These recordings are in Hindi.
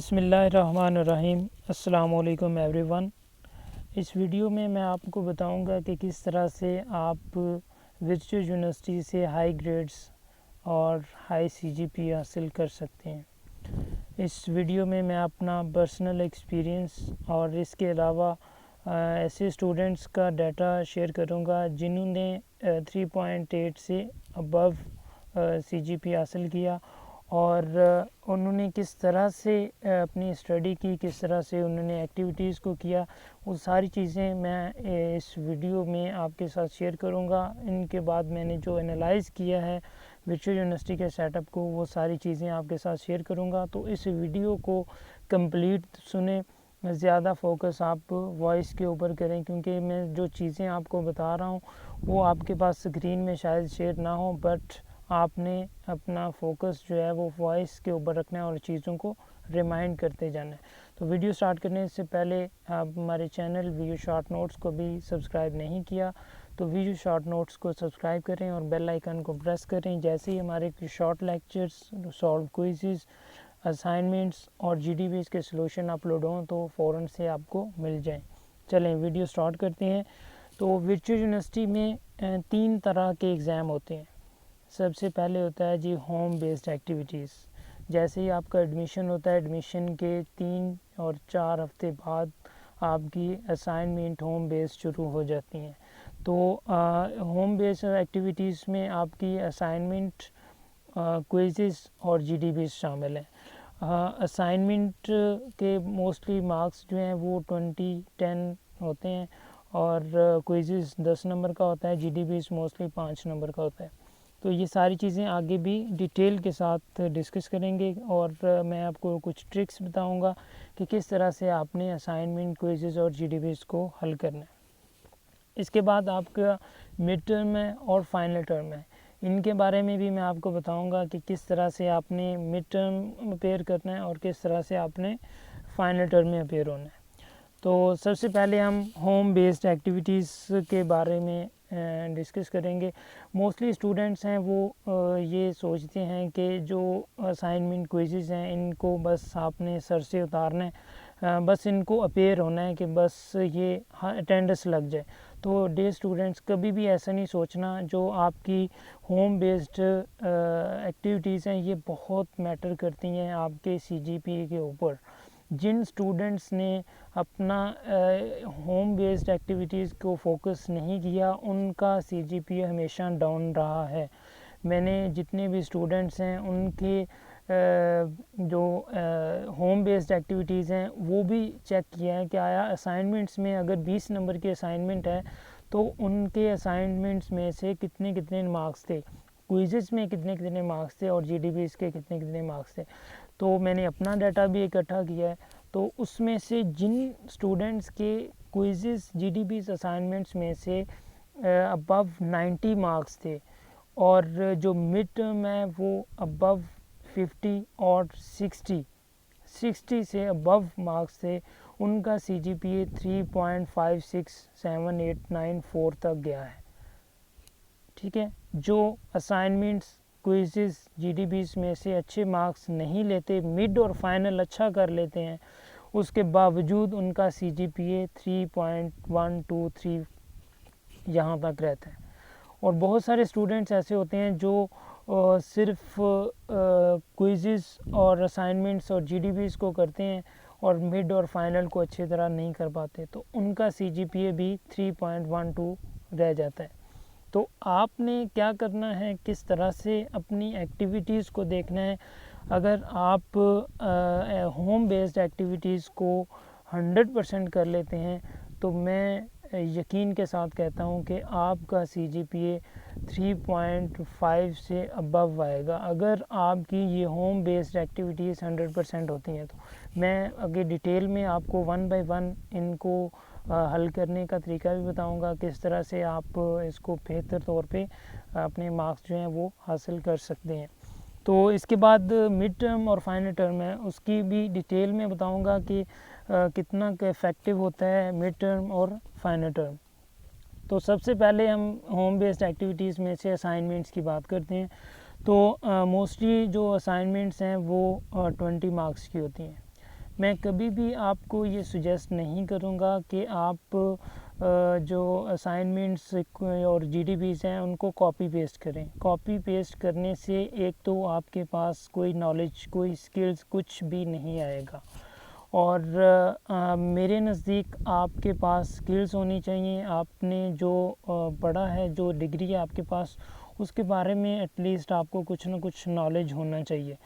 बिस्मिल्लाहिर्रहमानिर्रहीम। अस्सलामुअलैकुम एवरीवन। इस वीडियो में मैं आपको बताऊंगा कि किस तरह से आप वर्चुअल यूनिवर्सिटी से हाई ग्रेड्स और हाई सीजीपी हासिल कर सकते हैं। इस वीडियो में मैं अपना पर्सनल एक्सपीरियंस और इसके अलावा ऐसे स्टूडेंट्स का डाटा शेयर करूंगा जिन्होंने 3.8 से अबव सीजीपी हासिल किया और उन्होंने किस तरह से अपनी स्टडी की, किस तरह से उन्होंने एक्टिविटीज़ को किया, वो सारी चीज़ें मैं इस वीडियो में आपके साथ शेयर करूंगा। इनके बाद मैंने जो एनालाइज़ किया है वर्चुअल यूनिवर्सिटी के सेटअप को, वो सारी चीज़ें आपके साथ शेयर करूंगा। तो इस वीडियो को कंप्लीट सुने, ज़्यादा फोकस आप वॉइस के ऊपर करें, क्योंकि मैं जो चीज़ें आपको बता रहा हूँ वो आपके पास स्क्रीन में शायद शेयर ना हो, बट आपने अपना फोकस जो है वो वॉइस के ऊपर रखना है और चीज़ों को रिमाइंड करते जाना है। तो वीडियो स्टार्ट करने से पहले आप हमारे चैनल वीडियो शॉर्ट नोट्स को भी सब्सक्राइब नहीं किया तो वीडियो शॉर्ट नोट्स को सब्सक्राइब करें और बेल आइकन को प्रेस करें। जैसे ही हमारे short lectures, solve quizzes, assignments और जीडीबीज़ के सॉल्यूशन अपलोड हों तो फ़ौरन से आपको मिल जाएं। चलें वीडियो स्टार्ट करते हैं। तो वर्चुअल यूनिवर्सिटी में 3 तरह के एग्ज़ाम होते हैं। सबसे पहले होता है जी होम बेस्ड एक्टिविटीज़। जैसे ही आपका एडमिशन होता है, एडमिशन के 3 और 4 हफ्ते बाद आपकी असाइनमेंट होम बेस्ड शुरू हो जाती हैं। तो होम बेस्ड एक्टिविटीज़ में आपकी असाइनमेंट, क्विज़ेस और जीडीबीज़ शामिल हैं। असाइनमेंट के मोस्टली मार्क्स जो हैं वो 20-10 होते हैं और क्विज़ेस 10 नंबर का होता है, जीडीबीज़ मोस्टली 5 नंबर का होता है। तो ये सारी चीज़ें आगे भी डिटेल के साथ डिस्कस करेंगे और मैं आपको कुछ ट्रिक्स बताऊंगा कि किस तरह से आपने असाइनमेंट, क्विज़ेस और जीडीबीज़ को हल करना है। इसके बाद आपका मिड टर्म है और फाइनल टर्म है। इनके बारे में भी मैं आपको बताऊंगा कि किस तरह से आपने मिड टर्म अपेयर करना है और किस तरह से आपने फाइनल टर्म में अपेयर होना है। तो सबसे पहले हम होम बेस्ड एक्टिविटीज़ के बारे में डिस्कस करेंगे। मोस्टली स्टूडेंट्स हैं वो ये सोचते हैं कि जो असाइनमेंट क्विज़ेस हैं इनको बस आपने सर से उतारना है, बस इनको अपेयर होना है कि बस ये अटेंडेंस लग जाए। तो डे स्टूडेंट्स कभी भी ऐसा नहीं सोचना। जो आपकी होम बेस्ड एक्टिविटीज़ हैं ये बहुत मैटर करती हैं आपके सीजीपीए के ऊपर। जिन स्टूडेंट्स ने अपना होम बेस्ड एक्टिविटीज़ को फोकस नहीं किया उनका सीजीपीए हमेशा डाउन रहा है। मैंने जितने भी स्टूडेंट्स हैं उनके जो होम बेस्ड एक्टिविटीज़ हैं वो भी चेक किया है कि आया असाइनमेंट्स में अगर 20 नंबर की असाइनमेंट है तो उनके असाइनमेंट्स में से कितने कितने मार्क्स थे, क्विज़ेस में कितने कितने मार्क्स थे और जीडीबीज़ के कितने कितने मार्क्स थे। तो मैंने अपना डाटा भी इकट्ठा किया है। तो उसमें से जिन स्टूडेंट्स के क्विज़ेस, जीडीबीज़ असाइनमेंट्स में से अबव 90 मार्क्स थे और जो मिड टर्म है वो अबव 50 और 60 से अबव मार्क्स थे, उनका सीजीपीए 3.567894 तक गया है। ठीक है। जो असाइनमेंट्स, क्विज़ेस, जीडीबीज़ में से अच्छे मार्क्स नहीं लेते, मिड और फाइनल अच्छा कर लेते हैं, उसके बावजूद उनका सीजीपीए 3.123 यहाँ तक रहता है। और बहुत सारे स्टूडेंट्स ऐसे होते हैं जो सिर्फ क्विज़ेस और असाइनमेंट्स और जीडीबीज़ को करते हैं और मिड और फाइनल को अच्छी तरह नहीं कर पाते, तो उनका सीजीपीए भी 3.12 रह जाता है। तो आपने क्या करना है, किस तरह से अपनी एक्टिविटीज़ को देखना है। अगर आप होम बेस्ड एक्टिविटीज़ को 100% कर लेते हैं तो मैं यकीन के साथ कहता हूं कि आपका सीजीपीए 3.5 से अबव आएगा अगर आपकी ये होम बेस्ड एक्टिविटीज़ 100% होती हैं। तो मैं आगे डिटेल में आपको 1 बाय 1 इनको हल करने का तरीका भी बताऊंगा, किस तरह से आप इसको बेहतर तौर पे अपने मार्क्स जो हैं वो हासिल कर सकते हैं। तो इसके बाद मिड टर्म और फाइनल टर्म है, उसकी भी डिटेल में बताऊंगा कि कितना इफ़ेक्टिव होता है मिड टर्म और फाइनल टर्म। तो सबसे पहले हम होम बेस्ड एक्टिविटीज़ में से असाइनमेंट्स की बात करते हैं। तो मोस्टली जो असाइनमेंट्स हैं वो 20 मार्क्स की होती हैं। मैं कभी भी आपको ये सुजेस्ट नहीं करूँगा कि आप जो असाइनमेंट्स और जीडीपीज़ हैं उनको कॉपी पेस्ट करें। कॉपी पेस्ट करने से एक तो आपके पास कोई नॉलेज, कोई स्किल्स कुछ भी नहीं आएगा। और मेरे नज़दीक आपके पास स्किल्स होनी चाहिए। आपने जो पढ़ा है, जो डिग्री है आपके पास, उसके बारे में एटलीस्ट आपको कुछ ना कुछ नॉलेज होना चाहिए।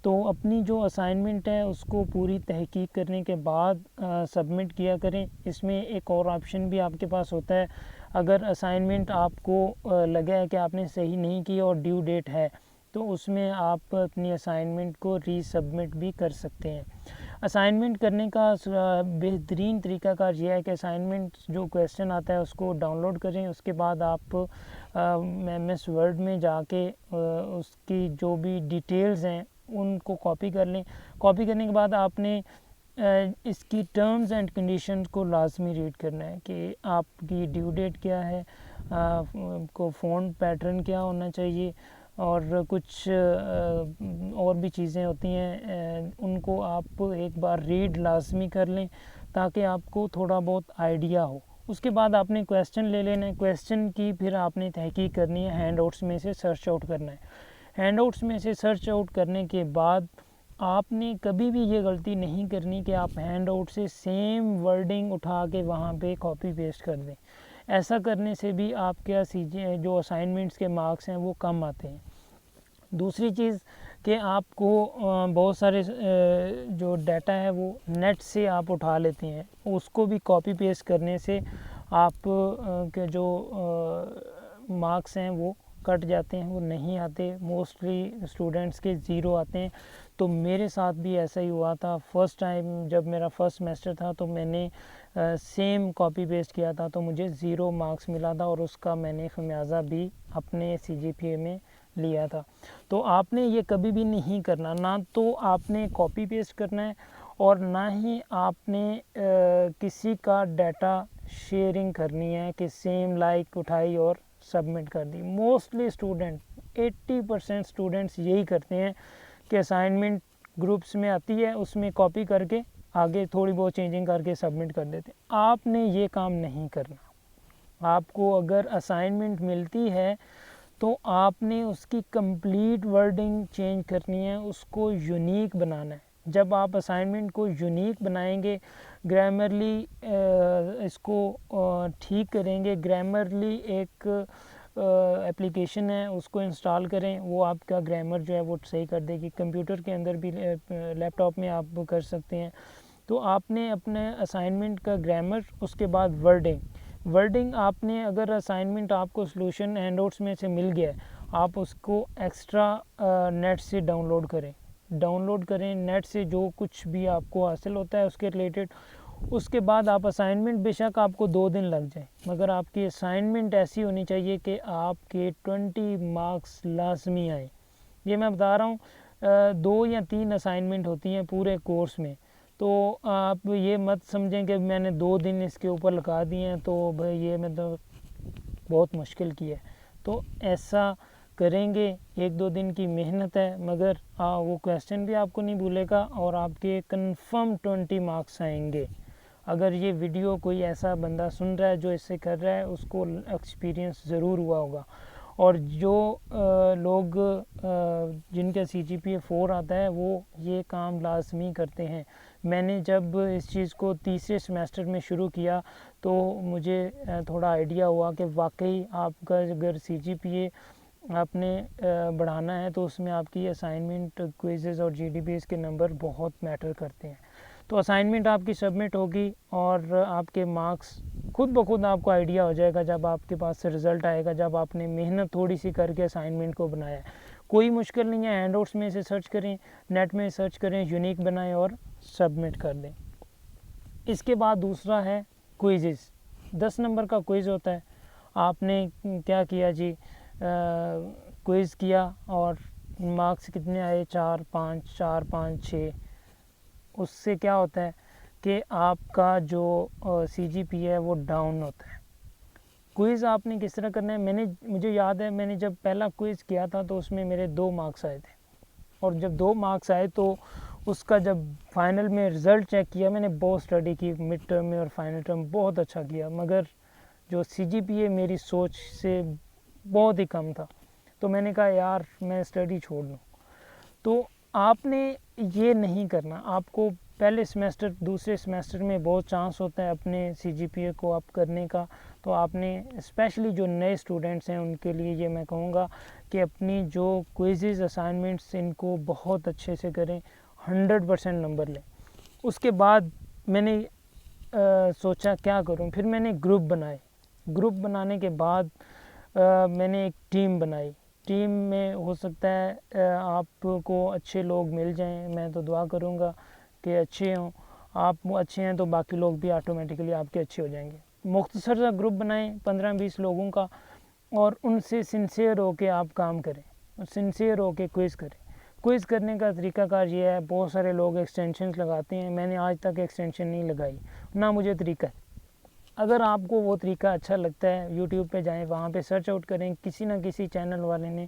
तो अपनी जो असाइनमेंट है उसको पूरी तहकीक करने के बाद सबमिट किया करें। इसमें एक और ऑप्शन भी आपके पास होता है, अगर असाइनमेंट आपको लगा है कि आपने सही नहीं की और ड्यू डेट है, तो उसमें आप अपनी असाइनमेंट को रीसबमिट भी कर सकते हैं। असाइनमेंट करने का बेहतरीन तरीकाकार यह है कि असाइनमेंट जो क्वेश्चन आता है उसको डाउनलोड करें। उसके बाद आप MS वर्ड में जाके उसकी जो भी डिटेल्स हैं उनको कॉपी कर लें। कॉपी करने के बाद आपने इसकी टर्म्स एंड कंडीशंस को लाजमी रीड करना है कि आपकी ड्यू डेट क्या है, को फ़ॉन्ट पैटर्न क्या होना चाहिए, और कुछ और भी चीज़ें होती हैं, उनको आप एक बार रीड लाजमी कर लें ताकि आपको थोड़ा बहुत आइडिया हो। उसके बाद आपने क्वेश्चन ले लेना है। क्वेश्चन की फिर आपने तहकीक करनी है, हैंड आउट्स में से सर्च आउट करना है। हैंड आउट्स में से सर्च आउट करने के बाद आपने कभी भी ये गलती नहीं करनी कि आप हैंड आउट से सेम वर्डिंग उठा के वहाँ पे कॉपी पेस्ट कर दें। ऐसा करने से भी आपके जो असाइनमेंट्स के मार्क्स हैं वो कम आते हैं। दूसरी चीज़ कि आपको बहुत सारे जो डाटा है वो नेट से आप उठा लेते हैं, उसको भी कॉपी पेस्ट करने से आप के जो मार्क्स हैं वो कट जाते हैं, वो नहीं आते। मोस्टली स्टूडेंट्स के ज़ीरो आते हैं। तो मेरे साथ भी ऐसा ही हुआ था। फर्स्ट टाइम जब मेरा फर्स्ट सेमेस्टर था तो मैंने सेम कॉपी पेस्ट किया था, तो मुझे ज़ीरो मार्क्स मिला था और उसका मैंने खमियाजा भी अपने CGPA में लिया था। तो आपने ये कभी भी नहीं करना, ना तो आपने कॉपी पेस्ट करना है और ना ही आपने किसी का डाटा शेयरिंग करनी है कि सेम लाइक उठाई और सबमिट कर दी। मोस्टली स्टूडेंट 80% स्टूडेंट्स यही करते हैं कि असाइनमेंट ग्रुप्स में आती है, उसमें कॉपी करके आगे थोड़ी बहुत चेंजिंग करके सबमिट कर देते हैं। आपने ये काम नहीं करना। आपको अगर असाइनमेंट मिलती है तो आपने उसकी कंप्लीट वर्डिंग चेंज करनी है, उसको यूनिक बनाना है। जब आप असाइनमेंट को यूनिक बनाएंगे, ग्रामरली इसको ठीक करेंगे, ग्रामरली एक एप्लीकेशन है उसको इंस्टॉल करें, वो आपका ग्रामर जो है वो सही कर देगी। कंप्यूटर के अंदर भी, लैपटॉप में आप कर सकते हैं। तो आपने अपने असाइनमेंट का ग्रामर, उसके बाद वर्डिंग आपने, अगर असाइनमेंट आपको सॉल्यूशन हैंडआउट्स में से मिल गया है, आप उसको एक्स्ट्रा नेट से डाउनलोड करें नेट से जो कुछ भी आपको हासिल होता है उसके रिलेटेड। उसके बाद आप असाइनमेंट, बेशक आपको 2 दिन लग जाए, मगर आपकी असाइनमेंट ऐसी होनी चाहिए कि आपके 20 मार्क्स लाजमी आए। ये मैं बता रहा हूँ, 2 या 3 असाइनमेंट होती हैं पूरे कोर्स में। तो आप ये मत समझें कि मैंने 2 दिन इसके ऊपर लगा दिए हैं तो भाई ये मतलब बहुत मुश्किल की है। तो ऐसा करेंगे, 1-2 दिन की मेहनत है, मगर वो क्वेश्चन भी आपको नहीं भूलेगा और आपके कंफर्म 20 मार्क्स आएंगे। अगर ये वीडियो कोई ऐसा बंदा सुन रहा है जो इससे कर रहा है, उसको एक्सपीरियंस ज़रूर हुआ होगा। और जो लोग जिनका CGPA 4 आता है वो ये काम लाजमी करते हैं। मैंने जब इस चीज़ को तीसरे सेमेस्टर में शुरू किया तो मुझे थोड़ा आइडिया हुआ कि वाकई आपका अगर CGPA आपने बढ़ाना है तो उसमें आपकी असाइनमेंट, क्विज़ेस और GDPs के नंबर बहुत मैटर करते हैं। तो असाइनमेंट आपकी सबमिट होगी और आपके मार्क्स खुद ब खुद आपको आइडिया हो जाएगा जब आपके पास से रिज़ल्ट आएगा, जब आपने मेहनत थोड़ी सी करके असाइनमेंट को बनाया है। कोई मुश्किल नहीं है, हैंडआउट्स में से सर्च करें, नेट में सर्च करें, यूनिक बनाएं और सबमिट कर दें। इसके बाद दूसरा है क्विज़ेस। 10 नंबर का क्विज़ होता है। आपने क्या किया जी, क्विज़ किया और मार्क्स कितने आए, 4, 5, 6। उससे क्या होता है कि आपका जो CGPA है वो डाउन होता है। क्विज़ आपने किस तरह करना है, मुझे याद है मैंने जब पहला क्विज़ किया था तो उसमें मेरे 2 मार्क्स आए थे, और जब 2 मार्क्स आए तो उसका जब फाइनल में रिज़ल्ट चेक किया, मैंने बहुत स्टडी की, मिड टर्म में और फाइनल टर्म बहुत अच्छा किया, मगर जो CGPA मेरी सोच से बहुत ही कम था। तो मैंने कहा यार मैं स्टडी छोड़ दूँ। तो आपने ये नहीं करना। आपको पहले सेमेस्टर दूसरे सेमेस्टर में बहुत चांस होता है अपने CGPA को अप करने का। तो आपने स्पेशली जो नए स्टूडेंट्स हैं उनके लिए ये मैं कहूँगा कि अपनी जो क्विज़ेस असाइनमेंट्स इनको बहुत अच्छे से करें, 100% नंबर लें। उसके बाद मैंने सोचा क्या करूं, फिर मैंने ग्रुप बनाए। ग्रुप बनाने के बाद मैंने एक टीम बनाई। टीम में हो सकता है आपको अच्छे लोग मिल जाएं, मैं तो दुआ करूंगा कि अच्छे हों। आप अच्छे हैं तो बाकी लोग भी ऑटोमेटिकली आपके अच्छे हो जाएंगे। मुख्तसर सा ग्रुप बनाएं 15-20 लोगों का, और उनसे सिंसियर होके आप काम करें, सिंसियर होके क्विज़ करें। क्विज़ करने का तरीकाकार ये है, बहुत सारे लोग एक्सटेंशंस लगाते हैं, मैंने आज तक एक्सटेंशन नहीं लगाई, ना मुझे तरीका है। अगर आपको वो तरीका अच्छा लगता है, यूट्यूब पे जाएं, वहाँ पे सर्च आउट करें, किसी ना किसी चैनल वाले ने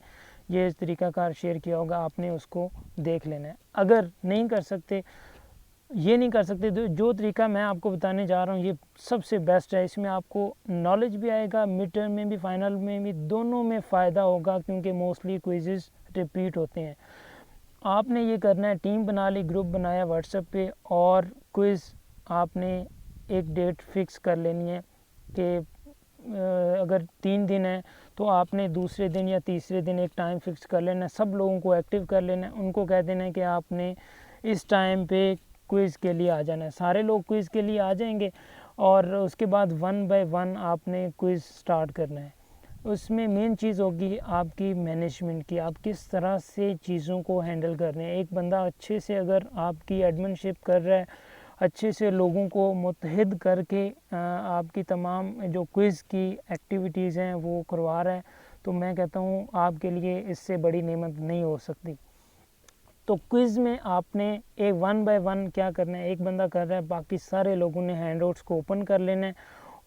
ये तरीकाकार शेयर किया होगा, आपने उसको देख लेना है। अगर नहीं कर सकते, ये नहीं कर सकते, तो जो तरीका मैं आपको बताने जा रहा हूँ ये सबसे बेस्ट है। इसमें आपको नॉलेज भी आएगा, मिड टर्म में भी फाइनल में भी, दोनों में फ़ायदा होगा, क्योंकि मोस्टली क्विज़ेस रिपीट होते हैं। आपने ये करना है, टीम बना ली, ग्रुप बनाया व्हाट्सएप पे, और क्विज़ आपने एक डेट फिक्स कर लेनी है कि अगर 3 दिन है तो आपने दूसरे दिन या तीसरे दिन एक टाइम फिक्स कर लेना है। सब लोगों को एक्टिव कर लेना है, उनको कह देना है कि आपने इस टाइम पे क्विज़ के लिए आ जाना है। सारे लोग क्विज़ के लिए आ जाएंगे, और उसके बाद 1 बाय 1 आपने क्विज़ स्टार्ट करना है। उसमें मेन चीज़ होगी आपकी मैनेजमेंट की, आप किस तरह से चीज़ों को हैंडल कर रहे हैं। एक बंदा अच्छे से अगर आपकी एडमिनशिप कर रहा है, अच्छे से लोगों को मुत्तहिद करके आपकी तमाम जो क्विज़ की एक्टिविटीज़ हैं वो करवा रहा है, तो मैं कहता हूँ आपके लिए इससे बड़ी नेमत नहीं हो सकती। तो क्विज़ में आपने एक 1 बाय 1 क्या करना है, एक बंदा कर रहा है, बाकी सारे लोगों ने हैंडआउट्स को ओपन कर लेना है,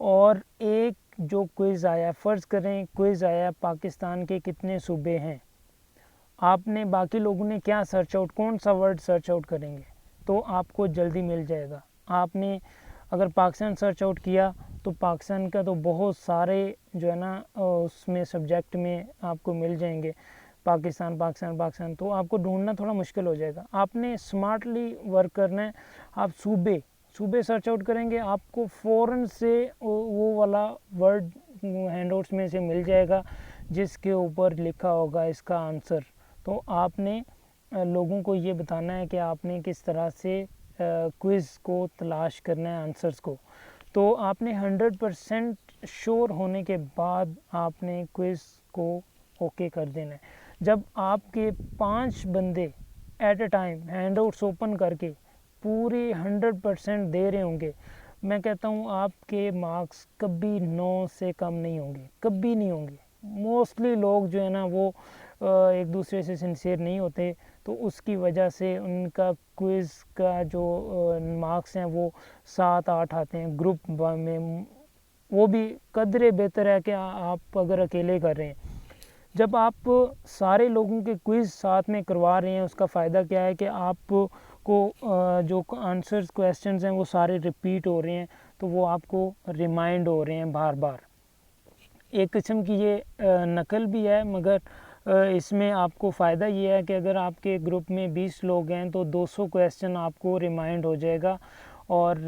और एक जो क्विज़ आया, फ़र्ज़ करें क्विज़ आया पाकिस्तान के कितने सूबे हैं, आपने बाकी लोगों ने क्या सर्च आउट, कौन सा वर्ड सर्च आउट करेंगे तो आपको जल्दी मिल जाएगा। आपने अगर पाकिस्तान सर्च आउट किया तो पाकिस्तान का तो बहुत सारे जो है ना उसमें सब्जेक्ट में आपको मिल जाएंगे, पाकिस्तान पाकिस्तान पाकिस्तान, तो आपको ढूंढना थोड़ा मुश्किल हो जाएगा। आपने स्मार्टली वर्क करना है। आप सूबे सूबे सर्च आउट करेंगे, आपको फ़ौरन से वो वाला वर्ड हैंडआउट्स में से मिल जाएगा जिसके ऊपर लिखा होगा इसका आंसर। तो आपने लोगों को ये बताना है कि आपने किस तरह से क्विज़ को तलाश करना है आंसर्स को। तो आपने 100% श्योर होने के बाद आपने क्विज़ को ओके कर देना है। जब आपके 5 बंदे at a time handouts open करके पूरे 100% दे रहे होंगे, मैं कहता हूँ आपके मार्क्स कभी 9 से कम नहीं होंगे, कभी नहीं होंगे। मोस्टली लोग जो है ना वो एक दूसरे से सिंसियर नहीं होते, तो उसकी वजह से उनका क्विज़ का जो मार्क्स हैं वो 7-8 आते हैं ग्रुप में। वो भी कदरे बेहतर है कि आप अगर अकेले कर रहे हैं। जब आप सारे लोगों के क्विज़ साथ में करवा रहे हैं, उसका फ़ायदा क्या है कि आपको जो आंसर्स क्वेश्चंस हैं वो सारे रिपीट हो रहे हैं, तो वो आपको रिमाइंड हो रहे हैं बार बार। एक किस्म की ये नकल भी है, मगर इसमें आपको फ़ायदा ये है कि अगर आपके ग्रुप में 20 लोग हैं तो 200 क्वेश्चन आपको रिमाइंड हो जाएगा, और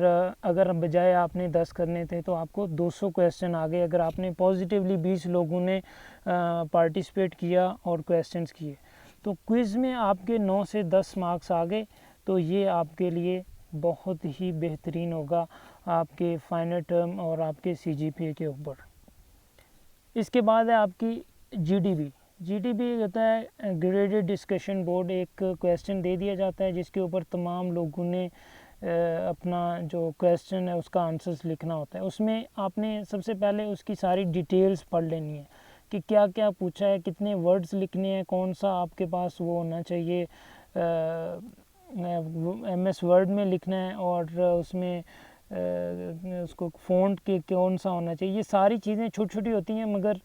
अगर बजाय आपने 10 करने थे तो आपको 200 क्वेश्चन आ गए, अगर आपने पॉजिटिवली 20 लोगों ने पार्टिसिपेट किया और क्वेश्चंस किए। तो क्विज़ में आपके 9 से 10 मार्क्स आ गए, तो ये आपके लिए बहुत ही बेहतरीन होगा आपके फाइनल टर्म और आपके CGPA के ऊपर। इसके बाद है आपकी GDB। GDB होता है ग्रेडेड डिस्कशन बोर्ड। एक क्वेश्चन दे दिया जाता है जिसके ऊपर तमाम लोगों ने अपना जो क्वेश्चन है उसका आंसर्स लिखना होता है। उसमें आपने सबसे पहले उसकी सारी डिटेल्स पढ़ लेनी है कि क्या क्या पूछा है, कितने वर्ड्स लिखने हैं, कौन सा आपके पास वो होना चाहिए, MS वर्ड में लिखना है, और उसमें उसको फ़ॉन्ट के कौन सा होना चाहिए। ये सारी चीज़ें छोटी छोटी होती हैं, मगर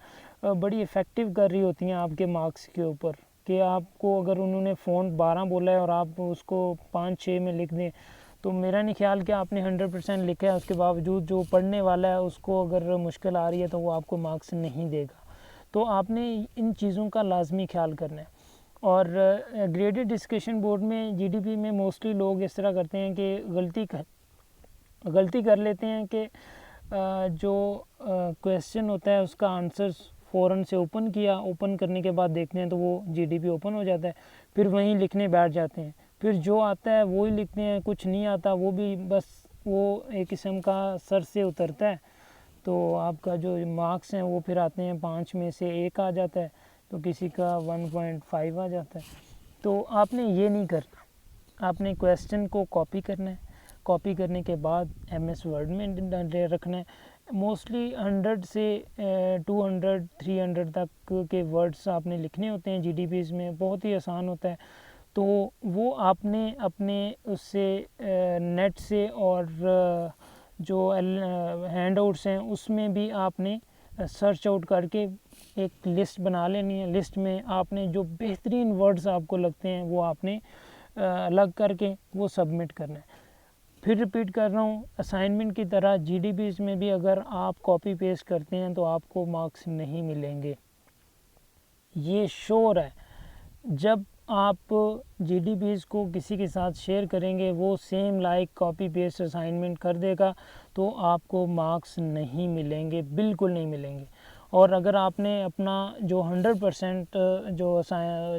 बड़ी इफ़ेक्टिव कर रही होती हैं आपके मार्क्स के ऊपर, कि आपको अगर उन्होंने फ़ॉन्ट 12 बोला है और आप उसको 5-6 में लिख दें, तो मेरा नहीं ख्याल कि आपने 100% लिखा है, उसके बावजूद जो पढ़ने वाला है उसको अगर मुश्किल आ रही है तो वो आपको मार्क्स नहीं देगा। तो आपने इन चीज़ों का लाजमी ख्याल करना है। और ग्रेडेड डिस्कशन बोर्ड में जीडीपी में मोस्टली लोग इस तरह करते हैं कि गलती कर लेते हैं कि जो क्वेश्चन होता है उसका आंसर फ़ौरन से ओपन किया, ओपन करने के बाद देखते हैं तो वो जीडीपी ओपन हो जाता है, फिर वहीं लिखने बैठ जाते हैं, फिर जो आता है वो ही लिखते हैं, कुछ नहीं आता वो भी बस वो एक किस्म का सर से उतरता है। तो आपका जो मार्क्स हैं वो फिर आते हैं 5 में से 1 आ जाता है, तो किसी का 1.5 आ जाता है। तो आपने ये नहीं करना, आपने क्वेश्चन को कॉपी करना है, कॉपी करने के बाद MS वर्ड में रखना है। मोस्टली 100 से 200-300 तक के वर्ड्स आपने लिखने होते हैं जीडीपीज़ में, बहुत ही आसान होता है। तो वो आपने अपने उससे नेट से और जो हैंड आउट्स हैं उसमें भी आपने सर्च आउट करके एक लिस्ट बना लेनी है। लिस्ट में आपने जो बेहतरीन वर्ड्स आपको लगते हैं वो आपने अलग करके वो सबमिट करना है। फिर रिपीट कर रहा हूँ, असाइनमेंट की तरह जीडीपीज़ में भी अगर आप कॉपी पेस्ट करते हैं तो आपको मार्क्स नहीं मिलेंगे, ये श्योर है। जब आप जीडीपीज़ को किसी के साथ शेयर करेंगे, वो same like copy paste assignment कर देगा, तो आपको मार्क्स नहीं मिलेंगे, बिल्कुल नहीं मिलेंगे। और अगर आपने अपना जो 100% जो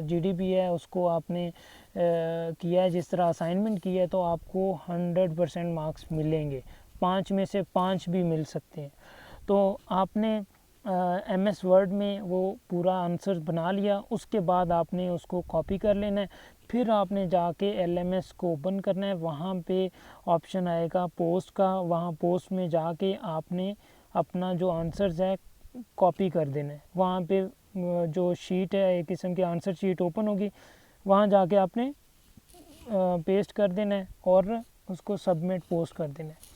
जीडीपी है उसको आपने किया है, जिस तरह असाइनमेंट किया है, तो आपको 100% मार्क्स मिलेंगे, 5 में से 5 भी मिल सकते हैं। तो आपने MS वर्ड में वो पूरा आंसर बना लिया, उसके बाद आपने उसको कॉपी कर लेना है। फिर आपने जाके LMS को ओपन करना है, वहाँ पे ऑप्शन आएगा पोस्ट का, वहाँ पोस्ट में जाके आपने अपना जो आंसर्स है कॉपी कर देना है। वहाँ पे जो शीट है, एक किस्म की आंसर शीट ओपन होगी, वहाँ जाके आपने पेस्ट कर देना है और उसको सबमिट पोस्ट कर देना है।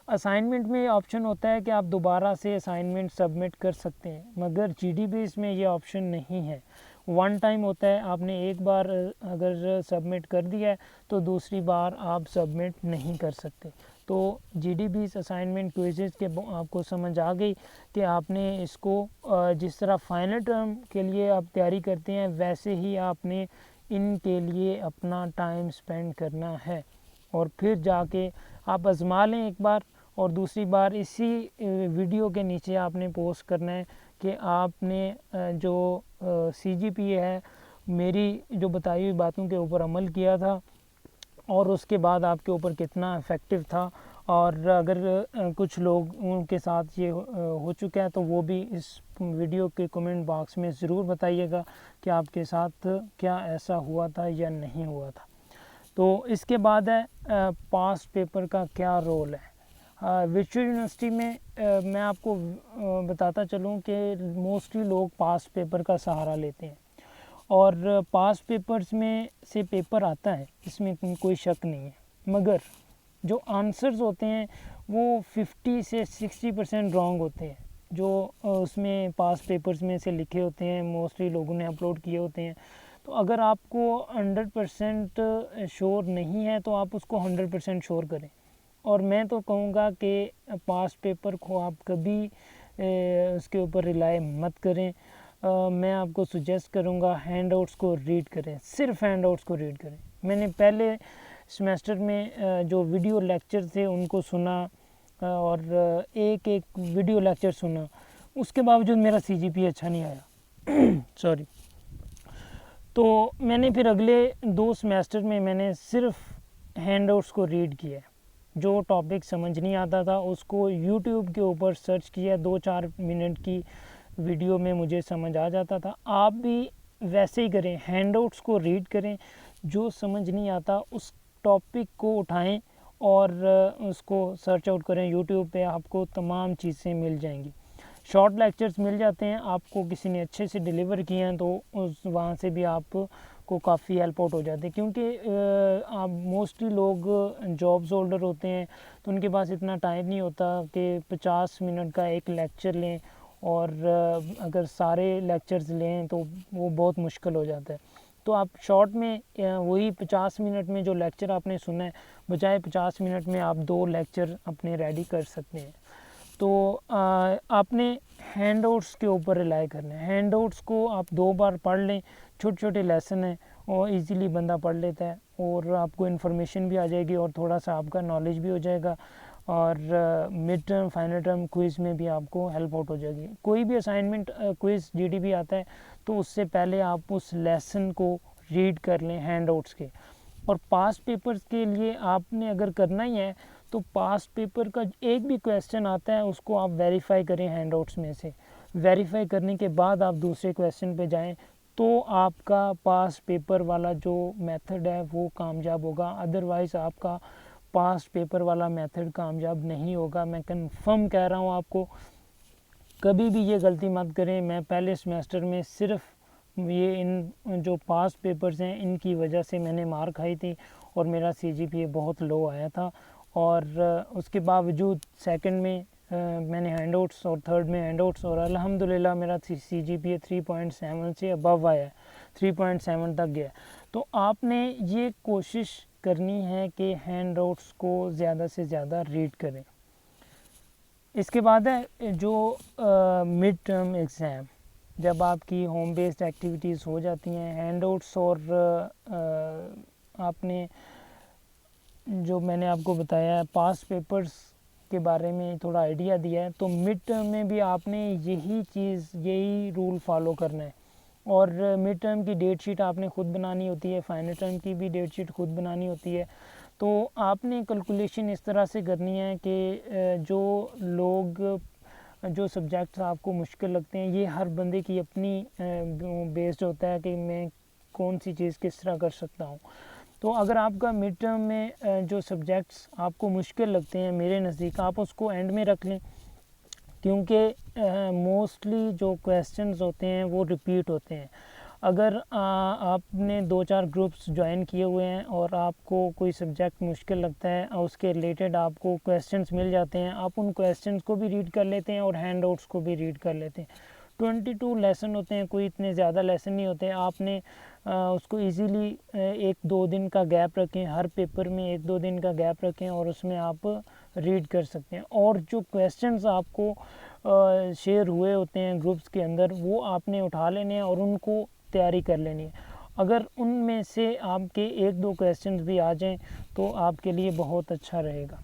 असाइनमेंट में ऑप्शन होता है कि आप दोबारा से असाइनमेंट सबमिट कर सकते हैं, मगर जीडीपीज़ में ये ऑप्शन नहीं है। वन टाइम होता है, आपने एक बार अगर सबमिट कर दिया है तो दूसरी बार आप सबमिट नहीं कर सकते। तो जीडीपीज़ असाइनमेंट क्विज़ेस के आपको समझ आ गई कि आपने इसको जिस तरह फाइनल टर्म के लिए आप तैयारी करते हैं वैसे ही आपने इनके लिए अपना टाइम स्पेंड करना है, और फिर जाके आप आज़मा लें एक बार, और दूसरी बार इसी वीडियो के नीचे आपने पोस्ट करना है कि आपने जो CGPA है मेरी जो बताई हुई बातों के ऊपर अमल किया था, और उसके बाद आपके ऊपर कितना इफ़ेक्टिव था। और अगर कुछ लोगों के साथ ये हो चुका है तो वो भी इस वीडियो के कमेंट बॉक्स में ज़रूर बताइएगा कि आपके साथ क्या ऐसा हुआ था या नहीं हुआ था। तो इसके बाद है पास्ट पेपर का क्या रोल है। वर्चुअल यूनिवर्सिटी में मैं आपको बताता चलूँ कि मोस्टली लोग पास्ट पेपर का सहारा लेते हैं, और पास्ट पेपर्स में से पेपर आता है, इसमें कोई शक नहीं है, मगर जो आंसर्स होते हैं वो 50 से 60% रॉन्ग होते हैं, जो उसमें पास्ट पेपर्स में से लिखे होते हैं, मोस्टली लोगों ने अपलोड किए होते हैं। तो अगर आपको 100% श्योर नहीं है तो आप उसको 100% श्योर करें। और मैं तो कहूँगा कि पास्ट पेपर को आप कभी उसके ऊपर रिलाई मत करें। मैं आपको सुजेस्ट करूँगा हैंड आउट्स को रीड करें, सिर्फ हैंड आउट्स को रीड करें। मैंने पहले सेमेस्टर में जो वीडियो लेक्चर थे उनको सुना, और एक एक वीडियो लेक्चर सुना, उसके बावजूद मेरा CGPA अच्छा नहीं आया सॉरी। तो मैंने फिर अगले 2 सेमेस्टर में मैंने सिर्फ हैंड आउट्स को रीड किया, जो टॉपिक समझ नहीं आता था उसको यूट्यूब के ऊपर सर्च किया, 2-4 मिनट की वीडियो में मुझे समझ आ जाता था। आप भी वैसे ही करें, हैंड आउट्स को रीड करें, जो समझ नहीं आता उस टॉपिक को उठाएं और उसको सर्च आउट करें। यूट्यूब पे आपको तमाम चीज़ें मिल जाएंगी, शॉर्ट लेक्चर्स मिल जाते हैं, आपको किसी ने अच्छे से डिलीवर किए हैं तो उस वहाँ से भी आपको काफ़ी हेल्प आउट हो जाते हैं। क्योंकि आप मोस्टली लोग जॉब्स होल्डर होते हैं तो उनके पास इतना टाइम नहीं होता कि 50 मिनट का एक लेक्चर लें, और अगर सारे लेक्चर्स लें तो वो बहुत मुश्किल हो जाता है। तो आप शॉर्ट में वही 50 मिनट में जो लेक्चर आपने सुना है, बजाय 50 मिनट में आप 2 लेक्चर अपने रेडी कर सकते हैं। तो आपने हैंडआउट्स के ऊपर रिलाई करना है। हैंडआउट्स को आप 2 बार पढ़ लें, छोटे छोटे लेसन हैं और इजीली बंदा पढ़ लेता है, और आपको इन्फॉर्मेशन भी आ जाएगी और थोड़ा सा आपका नॉलेज भी हो जाएगा, और mid term final term quiz में भी आपको हेल्प आउट हो जाएगी। कोई भी असाइनमेंट क्विज़ जीडीपी आता है तो उससे पहले आप उस लेसन को रीड कर लें हैंडआउट्स के। और पास्ट पेपर्स के लिए आपने अगर करना ही है तो पास्ट पेपर का एक भी क्वेश्चन आता है उसको आप वेरीफाई करें हैंडआउट्स में से। वेरीफाई करने के बाद आप दूसरे क्वेश्चन पे जाएं तो आपका पास्ट पेपर वाला जो मेथड है वो कामयाब होगा, अदरवाइज़ आपका पास्ट पेपर वाला मेथड कामयाब नहीं होगा। मैं कंफर्म कह रहा हूँ आपको, कभी भी ये गलती मत करें। मैं पहले सेमेस्टर में सिर्फ ये इन जो पास्ट पेपर्स हैं इनकी वजह से मैंने मार खाई थी और मेरा CGPA बहुत लो आया था, और उसके बावजूद सेकंड में मैंने हैंडआउट्स और थर्ड में हैंडआउट्स, और अल्हम्दुलिल्लाह मेरा CGPA 3.7 से अबव आया, 3.7 तक गया। तो आपने ये कोशिश करनी है कि हैंडआउट्स को ज़्यादा से ज़्यादा रीड करें। इसके बाद है जो मिड टर्म एग्ज़ाम, जब आपकी होम बेस्ड एक्टिविटीज़ हो जाती हैं, हैंडआउट्स और आपने जो मैंने आपको बताया पास्ट पेपर्स के बारे में थोड़ा आइडिया दिया है, तो मिड टर्म में भी आपने यही रूल फॉलो करना है। और मिड टर्म की डेट शीट आपने ख़ुद बनानी होती है, फाइनल टर्म की भी डेट शीट खुद बनानी होती है। तो आपने कैलकुलेशन इस तरह से करनी है कि जो सब्जेक्ट्स आपको मुश्किल लगते हैं, ये हर बंदे की अपनी बेस्ड होता है कि मैं कौन सी चीज़ किस तरह कर सकता हूँ। तो अगर आपका मिड टर्म में जो सब्जेक्ट्स आपको मुश्किल लगते हैं मेरे नज़दीक, आप उसको एंड में रख लें, क्योंकि मोस्टली जो क्वेश्चंस होते हैं वो रिपीट होते हैं। अगर आपने 2-4 ग्रुप्स ज्वाइन किए हुए हैं और आपको कोई सब्जेक्ट मुश्किल लगता है और उसके रिलेटेड आपको क्वेश्चंस मिल जाते हैं, आप उन क्वेश्चंस को भी रीड कर लेते हैं और हैंडआउट्स को भी रीड कर लेते हैं। 22 लेसन होते हैं, कोई इतने ज़्यादा लेसन नहीं होते। आपने उसको इजीली 1-2 दिन का गैप रखें, हर पेपर में 1-2 दिन का गैप रखें और उसमें आप रीड कर सकते हैं। और जो क्वेश्चंस आपको शेयर हुए होते हैं ग्रुप्स के अंदर, वो आपने उठा लेने हैं और उनको तैयारी कर लेनी है। अगर उनमें से आपके 1-2 क्वेश्चंस भी आ जाएं तो आपके लिए बहुत अच्छा रहेगा।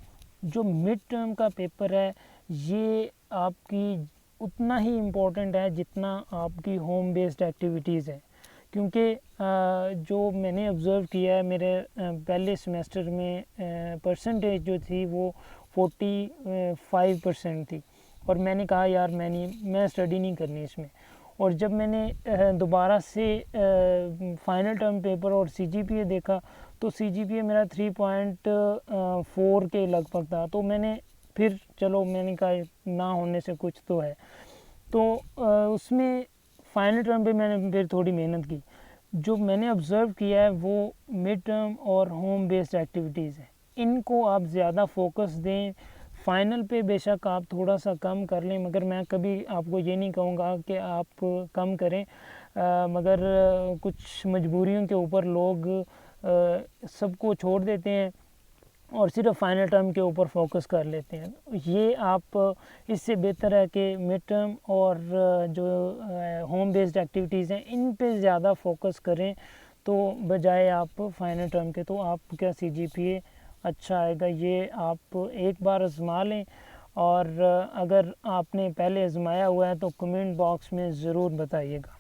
जो मिड टर्म का पेपर है ये आपकी उतना ही इम्पोर्टेंट है जितना आपकी होम बेस्ड एक्टिविटीज़ है, क्योंकि जो मैंने ऑब्ज़र्व किया है मेरे पहले सेमेस्टर में परसेंटेज जो थी वो 45% थी, और मैंने कहा यार मैं स्टडी नहीं करनी इसमें। और जब मैंने दोबारा से फाइनल टर्म पेपर और CGPA देखा तो CGPA मेरा 3.4 के लगभग था। तो मैंने कहा ना होने से कुछ तो है। तो उसमें फाइनल टर्म पे मैंने फिर थोड़ी मेहनत की। जो मैंने ऑब्ज़र्व किया है वो मिड टर्म और होम बेस्ड एक्टिविटीज़ है, इनको आप ज़्यादा फोकस दें। फ़ाइनल पे बेशक आप थोड़ा सा कम कर लें, मगर मैं कभी आपको ये नहीं कहूँगा कि आप कम करें, मगर कुछ मजबूरियों के ऊपर लोग सबको छोड़ देते हैं और सिर्फ फाइनल टर्म के ऊपर फोकस कर लेते हैं। ये आप इससे बेहतर है कि मिड टर्म और जो होम बेस्ड एक्टिविटीज़ हैं इन पे ज़्यादा फोकस करें, तो बजाय आप फाइनल टर्म के। तो आपका CGPA अच्छा आएगा। ये आप एक बार आजमा लें, और अगर आपने पहले आजमाया हुआ है तो कमेंट बॉक्स में ज़रूर बताइएगा।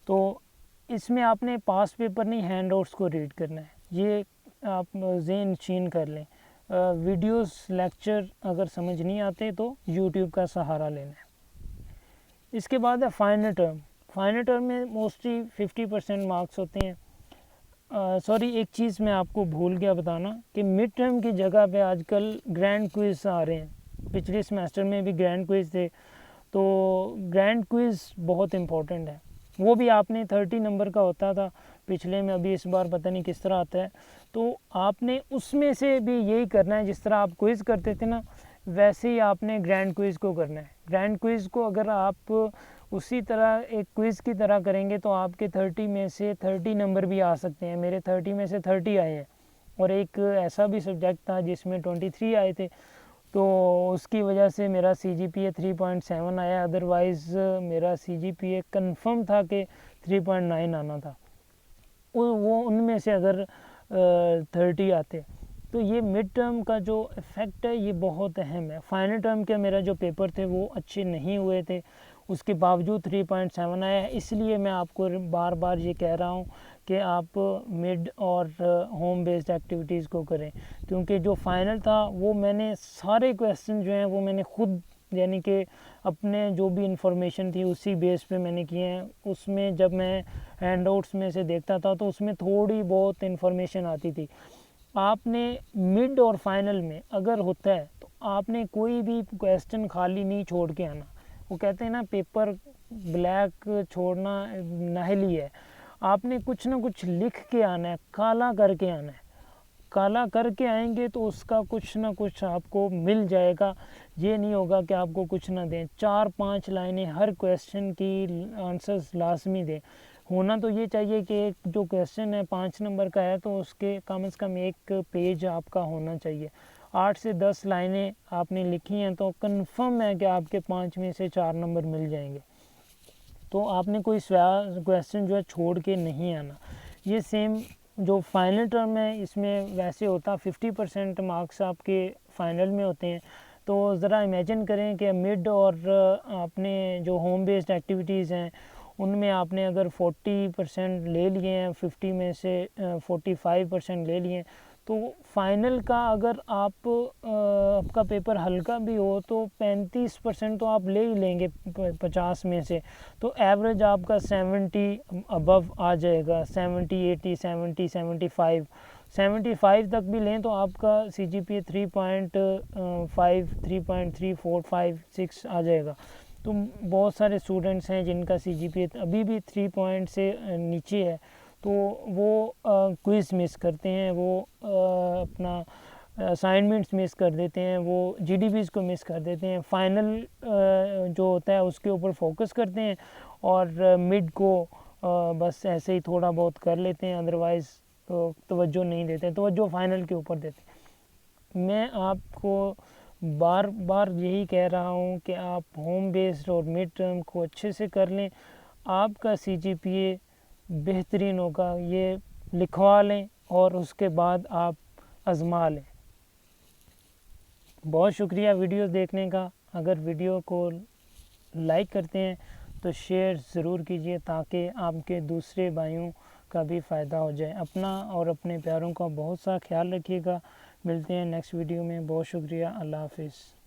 तो इसमें आपने पास्ट पेपर नहीं, हैंडआउट्स को रीड करना है, ये आप ज़हन नशीन कर लें। वीडियोस लेक्चर अगर समझ नहीं आते तो यूट्यूब का सहारा लेना है। इसके बाद है फाइनल टर्म। फाइनल टर्म में मोस्टली 50% मार्क्स होते हैं। सॉरी, एक चीज़ मैं आपको भूल गया बताना कि मिड टर्म की जगह पे आजकल ग्रैंड क्विज़ आ रहे हैं। पिछले सेमेस्टर में भी ग्रैंड क्विज़ थे, तो ग्रैंड क्विज़ बहुत इम्पोर्टेंट है। वो भी आपने 30 नंबर का होता था पिछले में, अभी इस बार पता नहीं किस तरह आता है। तो आपने उसमें से भी यही करना है, जिस तरह आप क्विज़ करते थे ना, वैसे ही आपने ग्रैंड क्विज़ को करना है। ग्रैंड क्विज़ को अगर आप उसी तरह एक क्विज़ की तरह करेंगे तो आपके 30 में से 30 नंबर भी आ सकते हैं। मेरे 30 में से 30 आए हैं। और एक ऐसा भी सब्जेक्ट था जिसमें 23 आए थे, तो उसकी वजह से मेरा CGPA 3.7 आया। अदरवाइज़ मेरा CGPA कंफर्म था कि 3.9 आना था। वो उनमें से अगर 30 आते तो ये मिड टर्म का जो इफ़ेक्ट है ये बहुत अहम है। फाइनल टर्म के मेरा जो पेपर थे वो अच्छे नहीं हुए थे, उसके बावजूद 3.7 आया है। इसलिए मैं आपको बार बार ये कह रहा हूँ कि आप मिड और होम बेस्ड एक्टिविटीज़ को करें, क्योंकि जो फाइनल था वो मैंने सारे क्वेश्चन जो हैं वो मैंने खुद यानी कि अपने जो भी इंफॉर्मेशन थी उसी बेस पे मैंने किए हैं। उसमें जब मैं हैंडआउट्स में से देखता था तो उसमें थोड़ी बहुत इंफॉर्मेशन आती थी। आपने मिड और फाइनल में अगर होता है तो आपने कोई भी क्वेश्चन खाली नहीं छोड़ के आना। वो कहते हैं ना, पेपर ब्लैक छोड़ना नाहली है। आपने कुछ ना कुछ लिख के आना है, काला करके आना है। काला करके आएंगे तो उसका कुछ ना कुछ आपको मिल जाएगा। ये नहीं होगा कि आपको कुछ ना दें। 4-5 लाइनें हर क्वेश्चन की आंसर्स लाजमी दें। होना तो ये चाहिए कि एक जो क्वेश्चन है 5 नंबर का है तो उसके कम से कम एक पेज आपका होना चाहिए। 8 से 10 लाइनें आपने लिखी हैं तो कंफर्म है कि आपके 5 में से 4 नंबर मिल जाएंगे। तो आपने कोई क्वेश्चन जो है छोड़ के नहीं आना। ये सेम जो फाइनल टर्म है इसमें वैसे होता 50% मार्क्स आपके फाइनल में होते हैं। तो ज़रा इमेजिन करें कि मिड और आपने जो होम बेस्ड एक्टिविटीज़ हैं उनमें आपने अगर 40% ले लिए हैं, 50 में से 45% ले लिए, तो फाइनल का अगर आपका पेपर हल्का भी हो तो 35% तो आप ले ही लेंगे 50 में से। तो एवरेज आपका 70 अबव आ जाएगा। 70, 80, 70, 75, 75 तक भी लें तो आपका CGPA 3.5, 3.3, 4, 5, 6 आ जाएगा। तो बहुत सारे स्टूडेंट्स हैं जिनका CGPA अभी भी 3 पॉइंट से नीचे है, तो वो क्विज़ मिस करते हैं, वो अपना असाइनमेंट्स मिस कर देते हैं, वो GDPs को मिस कर देते हैं। फाइनल जो होता है उसके ऊपर फोकस करते हैं और मिड को बस ऐसे ही थोड़ा बहुत कर लेते हैं। अदरवाइज़ तो तवज्जो नहीं देते हैं, तवज्जो फाइनल के ऊपर देते हैं। मैं आपको बार बार यही कह रहा हूँ कि आप होम बेस्ड और मिड टर्म को अच्छे से कर लें। आपका CGPA बेहतरीन होगा। ये लिखवा लें और उसके बाद आप आज़मा लें। बहुत शुक्रिया वीडियो देखने का। अगर वीडियो को लाइक करते हैं तो शेयर ज़रूर कीजिए ताकि आपके दूसरे भाइयों का भी फ़ायदा हो जाए। अपना और अपने प्यारों का बहुत सा ख्याल रखिएगा। मिलते हैं नेक्स्ट वीडियो में। बहुत शुक्रिया। अल्लाह हाफिज़।